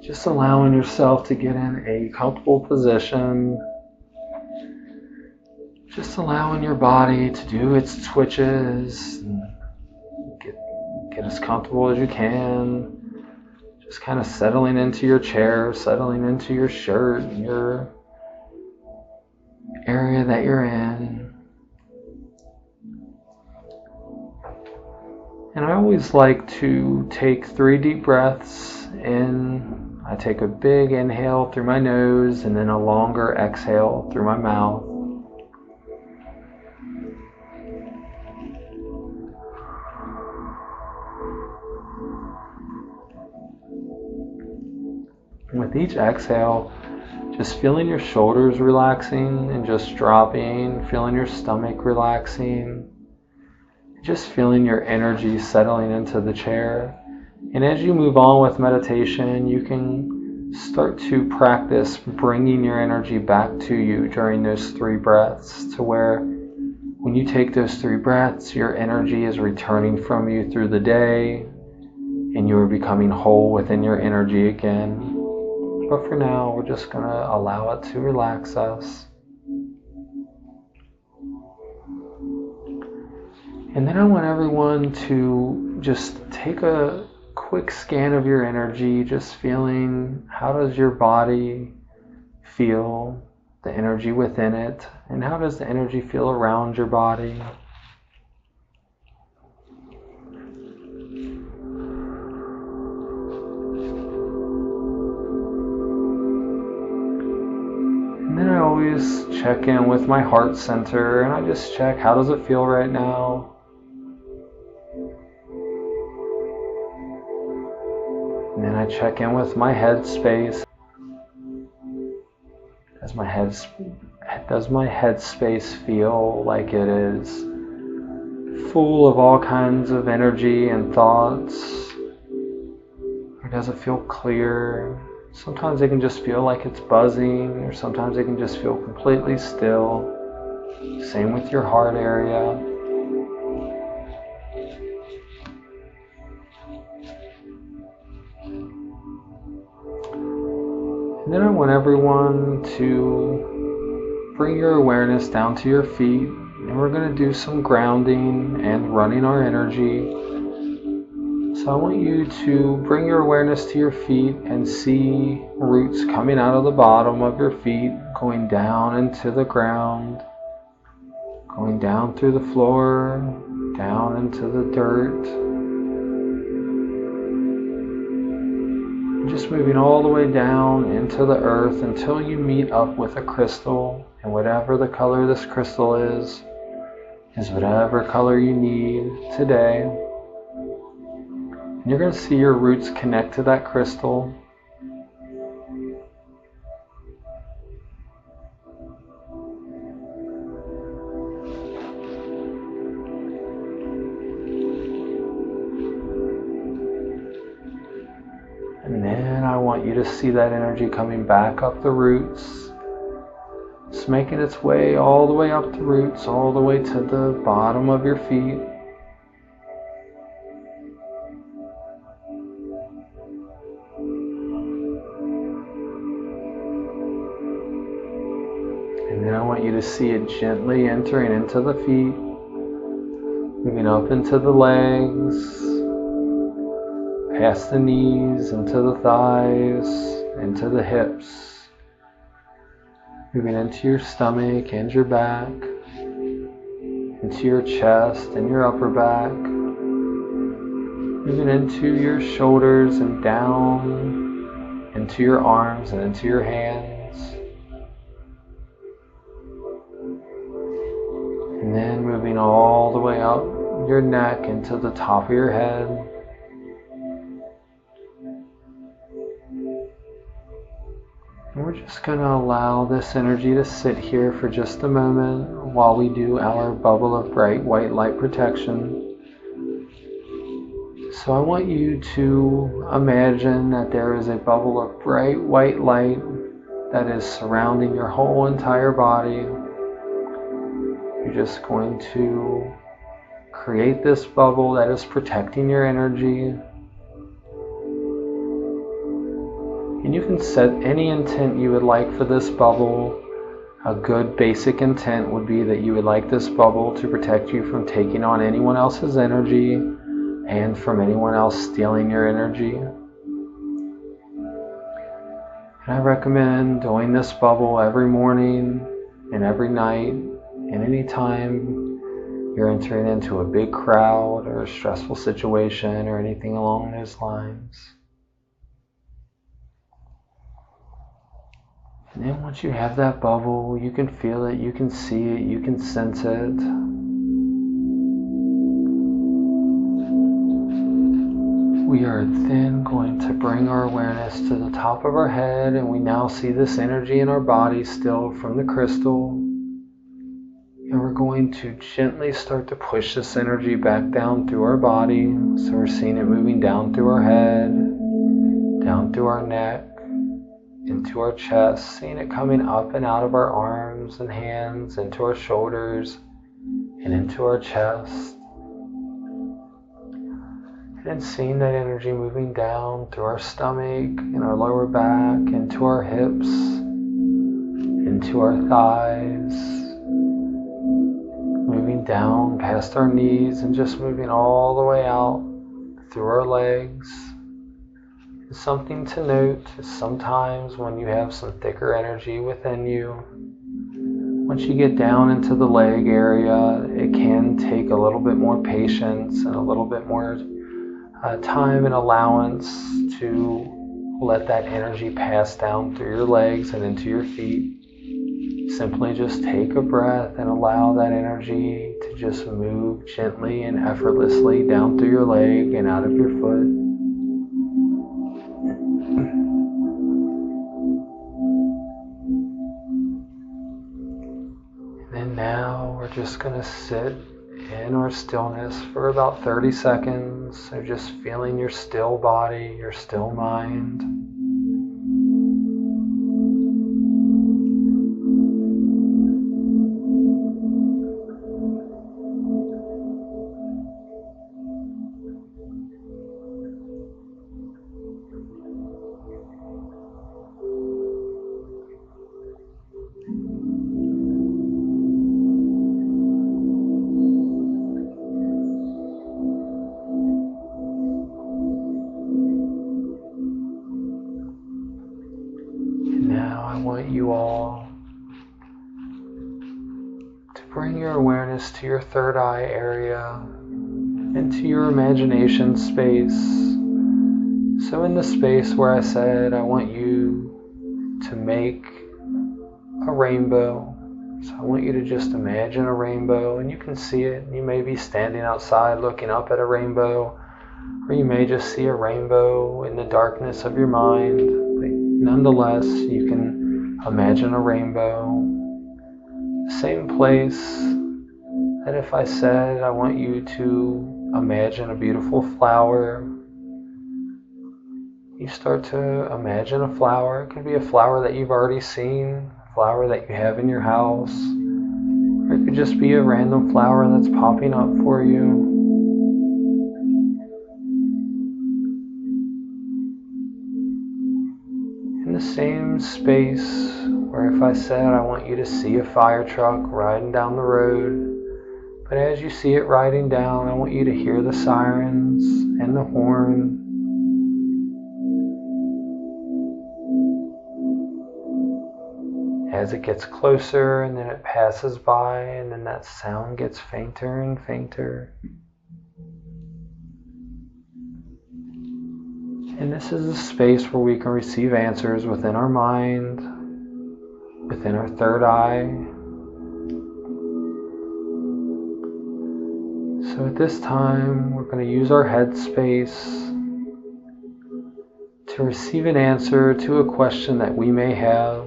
Just allowing yourself to get in a comfortable position. Just allowing your body to do its twitches and get as comfortable as you can. Just kind of settling into your chair, settling into your shirt, your area that you're in. And I always like to take 3 deep breaths in. I take a big inhale through my nose and then a longer exhale through my mouth. And with each exhale, just feeling your shoulders relaxing and just dropping, feeling your stomach relaxing, just feeling your energy settling into the chair. And as you move on with meditation, you can start to practice bringing your energy back to you during those 3 breaths, to where when you take those 3 breaths, your energy is returning from you through the day and you are becoming whole within your energy again. But for now, we're just going to allow it to relax us. And then I want everyone to just take a quick scan of your energy, just feeling how does your body feel, the energy within it, and how does the energy feel around your body. And then I always check in with my heart center and I just check, how does it feel right now? And then I check in with my head space. Does my head space feel like it is full of all kinds of energy and thoughts? Or does it feel clear? Sometimes it can just feel like it's buzzing, or sometimes it can just feel completely still. Same with your heart area. And then I want everyone to bring your awareness down to your feet, and we're going to do some grounding and running our energy. So I want you to bring your awareness to your feet and see roots coming out of the bottom of your feet, going down into the ground, going down through the floor, down into the dirt. Just moving all the way down into the earth until you meet up with a crystal, and whatever the color this crystal is whatever color you need today. And you're going to see your roots connect to that crystal. And then I want you to see that energy coming back up the roots. It's making its way all the way up the roots, all the way to the bottom of your feet. And then I want you to see it gently entering into the feet, moving up into the legs, past the knees, into the thighs, into the hips. Moving into your stomach and your back, into your chest and your upper back, moving into your shoulders and down, into your arms and into your hands, and then moving all the way up your neck into the top of your head. And we're just going to allow this energy to sit here for just a moment while we do our bubble of bright white light protection. So I want you to imagine that there is a bubble of bright white light that is surrounding your whole entire body. You're just going to create this bubble that is protecting your energy. And you can set any intent you would like for this bubble. A good basic intent would be that you would like this bubble to protect you from taking on anyone else's energy and from anyone else stealing your energy. And I recommend doing this bubble every morning and every night, and any time you're entering into a big crowd or a stressful situation or anything along those lines. And then once you have that bubble, you can feel it, you can see it, you can sense it. We are then going to bring our awareness to the top of our head, and we now see this energy in our body still from the crystal. And we're going to gently start to push this energy back down through our body. So we're seeing it moving down through our head, down through our neck, into our chest, seeing it coming up and out of our arms and hands, into our shoulders, and into our chest. And then seeing that energy moving down through our stomach and our lower back, into our hips, into our thighs, moving down past our knees and just moving all the way out through our legs. Something to note is sometimes when you have some thicker energy within you, once you get down into the leg area, it can take a little bit more patience and a little bit more time and allowance to let that energy pass down through your legs and into your feet. Simply just take a breath and allow that energy to just move gently and effortlessly down through your leg and out of your foot. And now we're just going to sit in our stillness for about 30 seconds. So just feeling your still body, your still mind. I want you all to bring your awareness to your third eye area, into your imagination space. So in the space where I said I want you to make a rainbow, so I want you to just imagine a rainbow, and you can see it. You may be standing outside looking up at a rainbow, or you may just see a rainbow in the darkness of your mind. But nonetheless, you can imagine a rainbow. The same place that if I said I want you to imagine a beautiful flower, you start to imagine a flower. It could be a flower that you've already seen, a flower that you have in your house, or it could just be a random flower that's popping up for you. In the same space where if I said I want you to see a fire truck riding down the road, but as you see it riding down, I want you to hear the sirens and the horn. As it gets closer, and then it passes by, and then that sound gets fainter and fainter. And this is a space where we can receive answers within our mind, within our third eye. So at this time, we're going to use our head space to receive an answer to a question that we may have.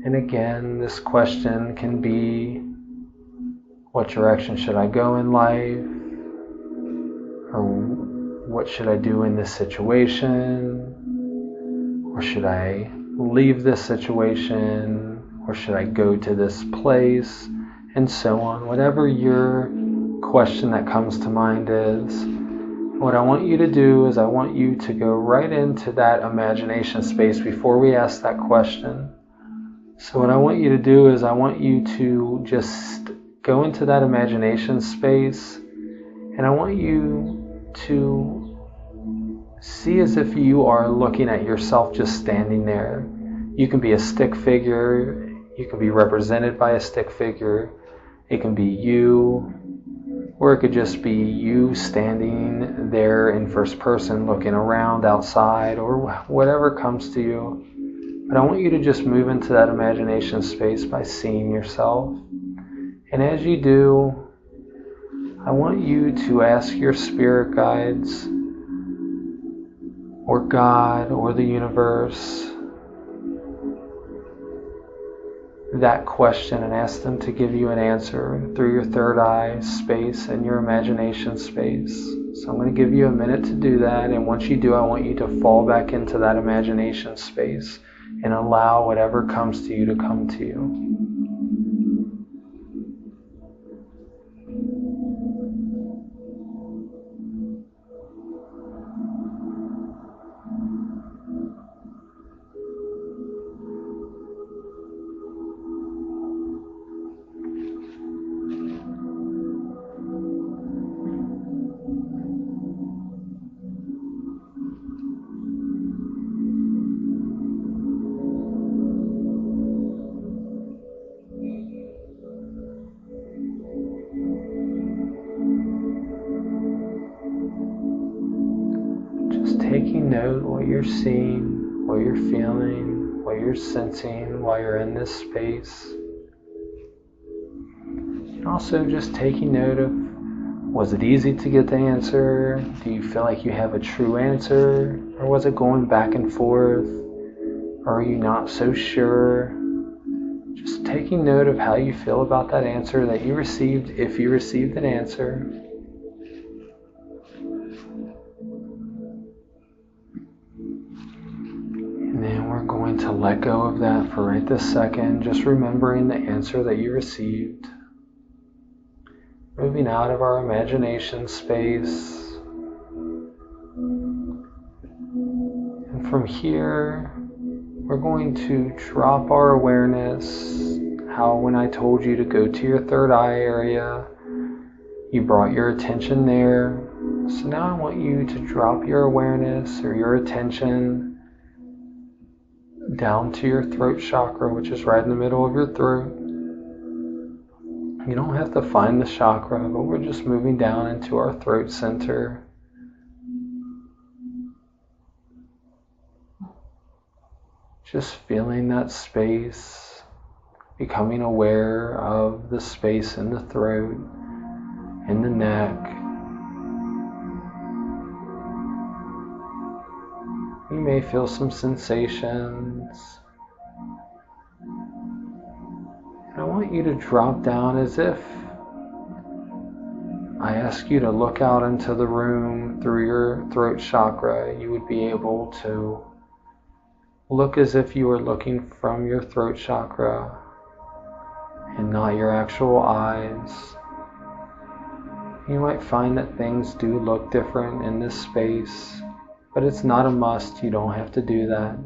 And again, this question can be, what direction should I go in life? Or what should I do in this situation? Or should I leave this situation? Or should I go to this place? And so on. Whatever your question that comes to mind is, What I want you to do is I want you to go right into that imagination space before we ask that question. So what I want you to do is I want you to just go into that imagination space, and I want you to see as if you are looking at yourself just standing there. You can be a stick figure, you can be represented by a stick figure, it can be you, or it could just be you standing there in first person looking around outside, or whatever comes to you. But I want you to just move into that imagination space by seeing yourself. And as you do, I want you to ask your spirit guides, or God, or the universe, that question, and ask them to give you an answer through your third eye space and your imagination space. So I'm going to give you a minute to do that, and once you do, I want you to fall back into that imagination space and allow whatever comes to you to come to you. Just taking note what you're seeing, what you're feeling, what you're sensing while you're in this space. And also just taking note of, was it easy to get the answer? Do you feel like you have a true answer? Or was it going back and forth? Or are you not so sure? Just taking note of how you feel about that answer that you received, if you received an answer. And then we're going to let go of that for right this second, just remembering the answer that you received. Moving out of our imagination space. And from here, we're going to drop our awareness. How when I told you to go to your third eye area, you brought your attention there. So now I want you to drop your awareness or your attention down to your throat chakra, which is right in the middle of your throat. You don't have to find the chakra, but we're just moving down into our throat center. Just feeling that space, becoming aware of the space in the throat, in the neck. You may feel some sensations. And I want you to drop down as if I ask you to look out into the room through your throat chakra. You would be able to look as if you were looking from your throat chakra and not your actual eyes. You might find that things do look different in this space, but it's not a must. You don't have to do that.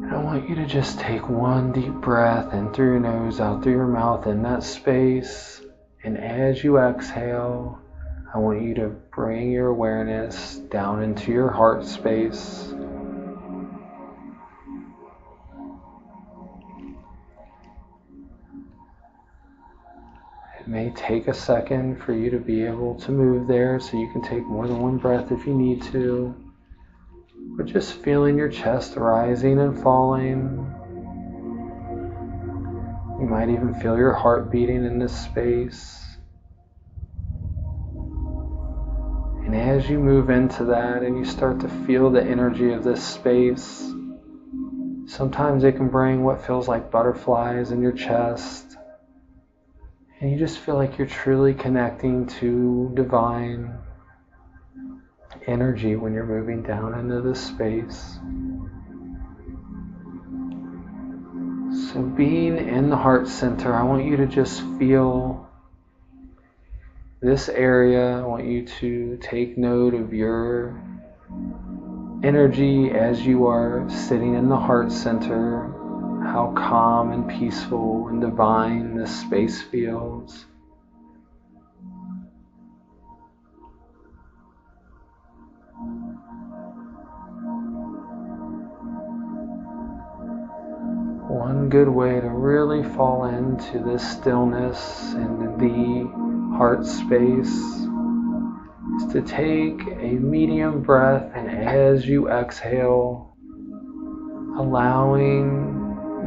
And I want you to just take one deep breath in through your nose, out through your mouth in that space. And as you exhale, I want you to bring your awareness down into your heart space. It may take a second for you to be able to move there, so you can take more than one breath if you need to. But just feeling your chest rising and falling. You might even feel your heart beating in this space. And as you move into that and you start to feel the energy of this space, sometimes it can bring what feels like butterflies in your chest. And you just feel like you're truly connecting to divine energy when you're moving down into this space. So being in the heart center, I want you to just feel this area, I want you to take note of your energy as you are sitting in the heart center, how calm and peaceful and divine this space feels. One good way to really fall into this stillness and the heart space is to take a medium breath, and as you exhale, allowing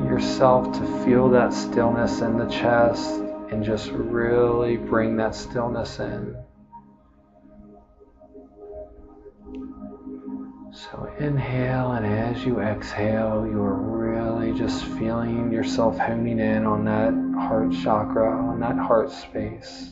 yourself to feel that stillness in the chest and just really bring that stillness in. So inhale, and as you exhale, you're really just feeling yourself honing in on that heart chakra, on that heart space.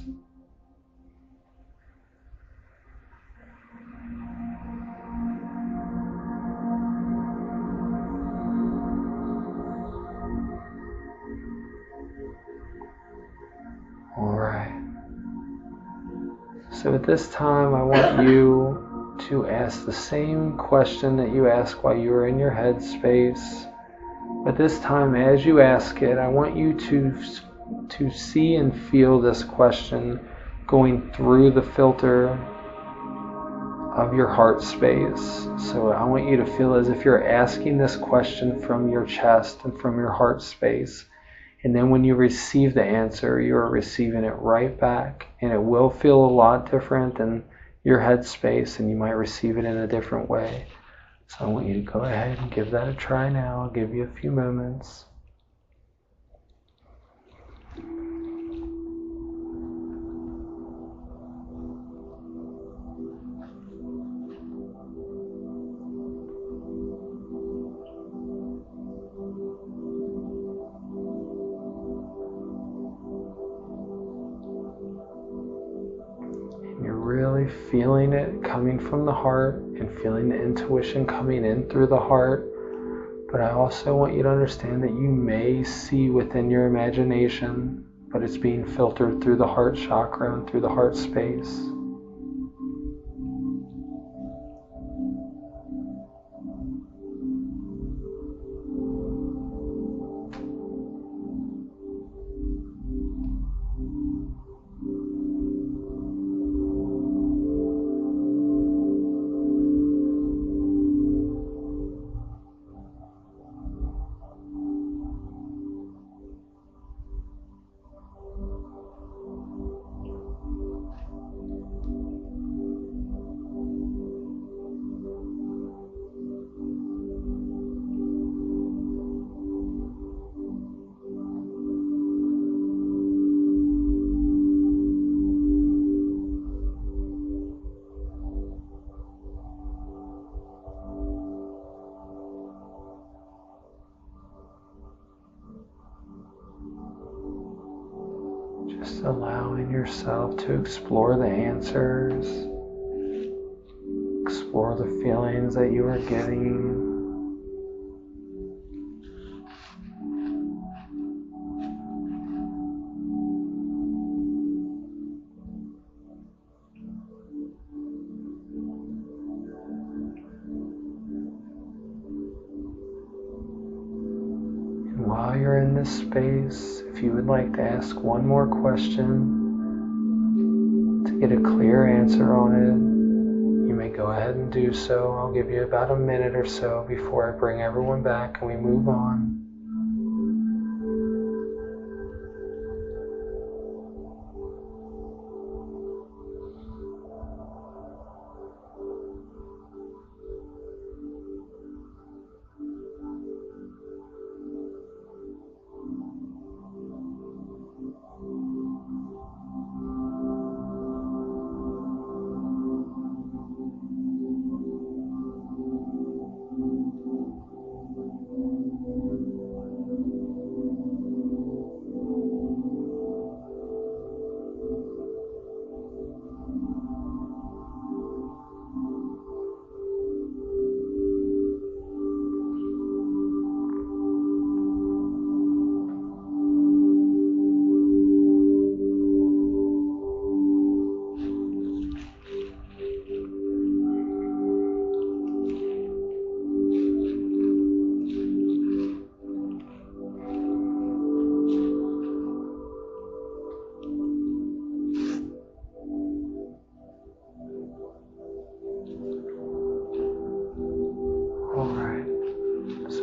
All right. So at this time, I want you to ask the same question that you asked while you were in your head space. But this time, as you ask it, I want you to see and feel this question going through the filter of your heart space. So I want you to feel as if you're asking this question from your chest and from your heart space. And then when you receive the answer, you're receiving it right back. And it will feel a lot different than your head space, and you might receive it in a different way. So I want you to go ahead and give that a try now. I'll give you a few moments. Really feeling it coming from the heart and feeling the intuition coming in through the heart. But I also want you to understand that you may see within your imagination, but it's being filtered through the heart chakra and through the heart space. Just allowing yourself to explore the answers, explore the feelings that you are getting. While you're in this space, if you would like to ask one more question to get a clear answer on it, you may go ahead and do so. I'll give you about a minute or so before I bring everyone back and we move on.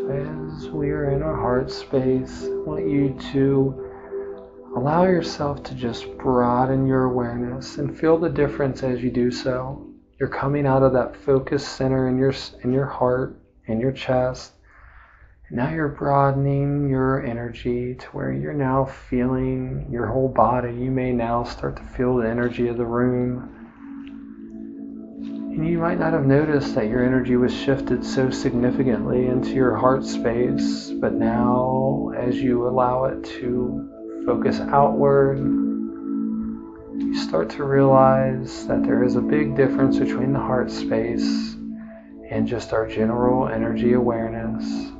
So as we are in our heart space, I want you to allow yourself to just broaden your awareness and feel the difference as you do so. You're coming out of that focus center in your heart, in your chest. And now you're broadening your energy to where you're now feeling your whole body. You may now start to feel the energy of the room. And you might not have noticed that your energy was shifted so significantly into your heart space, but now as you allow it to focus outward, you start to realize that there is a big difference between the heart space and just our general energy awareness.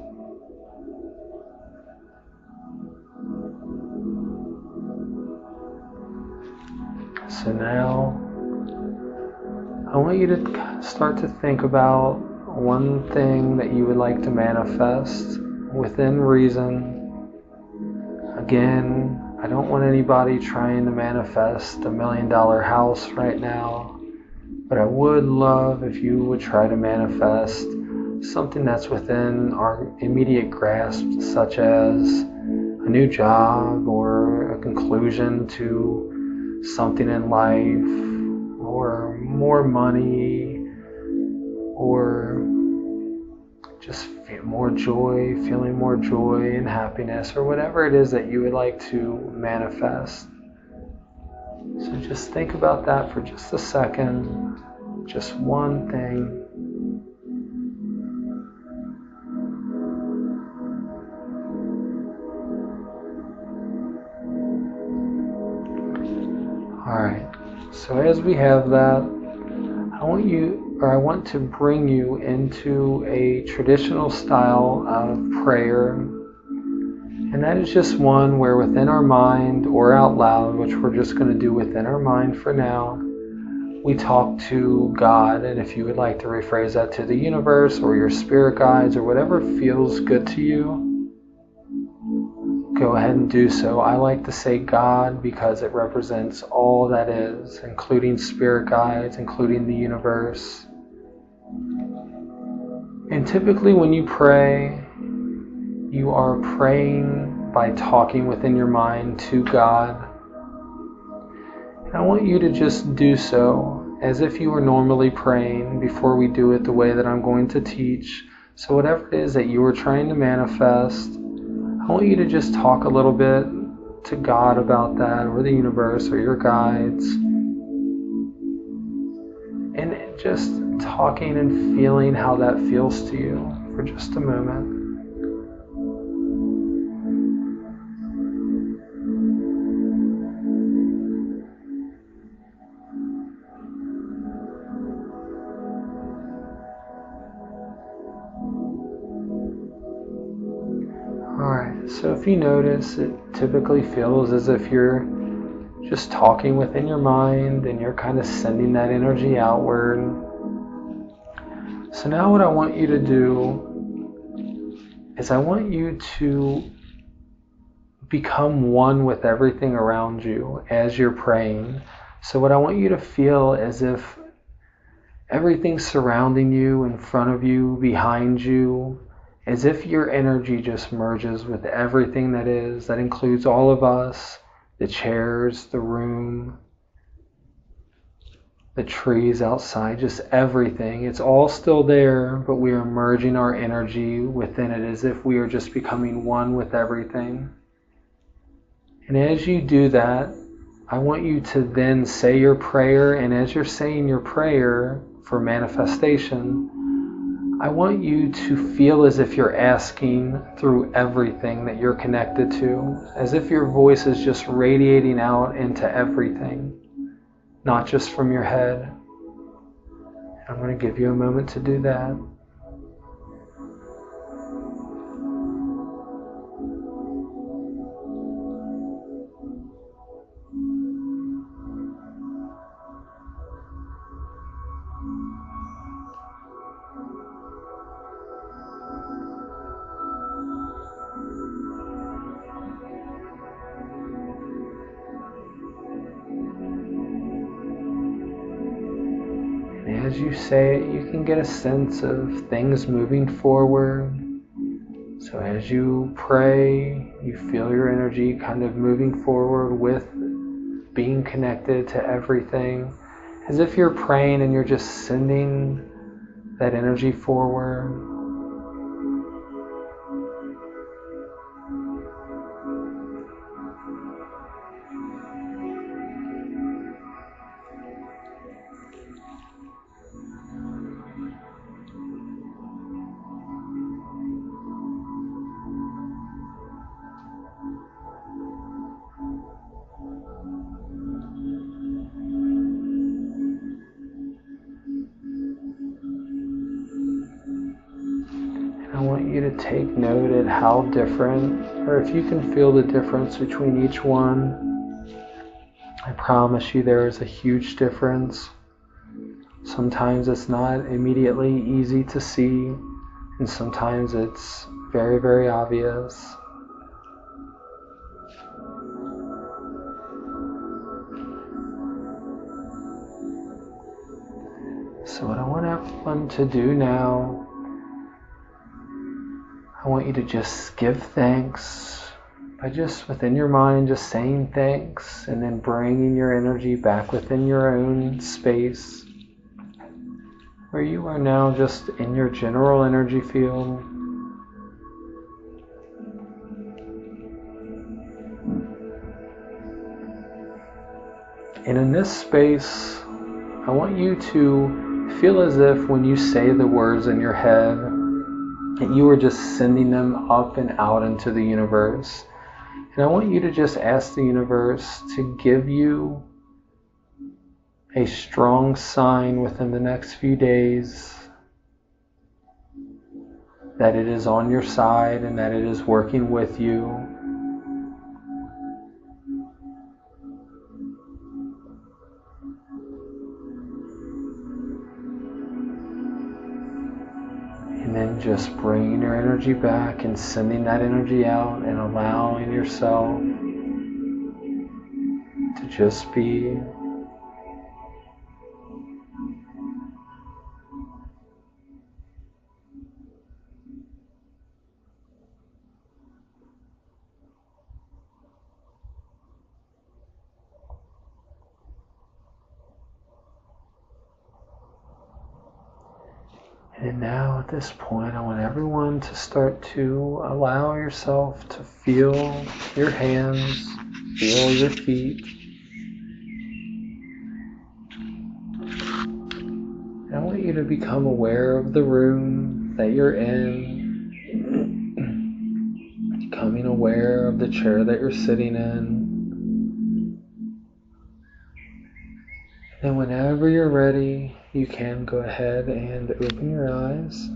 So now I want you to start to think about one thing that you would like to manifest within reason. Again, I don't want anybody trying to manifest $1 million house right now, but I would love if you would try to manifest something that's within our immediate grasp, such as a new job or a conclusion to something in life, or more money, or just more joy, feeling more joy and happiness, or whatever it is that you would like to manifest. So just think about that for just a second, just one thing. Alright, so as we have that, I want to bring you into a traditional style of prayer. And that is just one where within our mind or out loud, which we're just going to do within our mind for now, we talk to God. And if you would like to rephrase that to the universe or your spirit guides or whatever feels good to you, go ahead and do so. I like to say God because it represents all that is, including spirit guides, including the universe. And typically when you pray, you are praying by talking within your mind to God. And I want you to just do so as if you were normally praying before we do it the way that I'm going to teach. So whatever it is that you are trying to manifest, I want you to just talk a little bit to God about that, or the universe, or your guides. And just talking and feeling how that feels to you for just a moment. Alright, so if you notice, it typically feels as if you're just talking within your mind and you're kind of sending that energy outward. So now what I want you to do is I want you to become one with everything around you as you're praying. So what I want you to feel is if everything surrounding you, in front of you, behind you, as if your energy just merges with everything that is. That includes all of us, the chairs, the room, the trees outside, just everything. It's all still there, but we are merging our energy within it as if we are just becoming one with everything. And as you do that, I want you to then say your prayer, and as you're saying your prayer for manifestation, I want you to feel as if you're asking through everything that you're connected to, as if your voice is just radiating out into everything, not just from your head. I'm going to give you a moment to do that. As you say it, you can get a sense of things moving forward, So as you pray, you feel your energy kind of moving forward with being connected to everything, as if you're praying and you're just sending that energy forward. I want you to take note at how different, or if you can feel the difference between each one. I promise you there is a huge difference. Sometimes it's not immediately easy to see, and sometimes it's very, very obvious. So what I want everyone to do now, I want you to just give thanks by just within your mind, just saying thanks, and then bringing your energy back within your own space, where you are now just in your general energy field. And in this space, I want you to feel as if when you say the words in your head, that you are just sending them up and out into the universe. And I want you to just ask the universe to give you a strong sign within the next few days that it is on your side and that it is working with you. And then just bringing your energy back and sending that energy out and allowing yourself to just be. And now at this point, I want everyone to start to allow yourself to feel your hands, feel your feet. And I want you to become aware of the room that you're in, becoming aware of the chair that you're sitting in. And whenever you're ready, you can go ahead and open your eyes.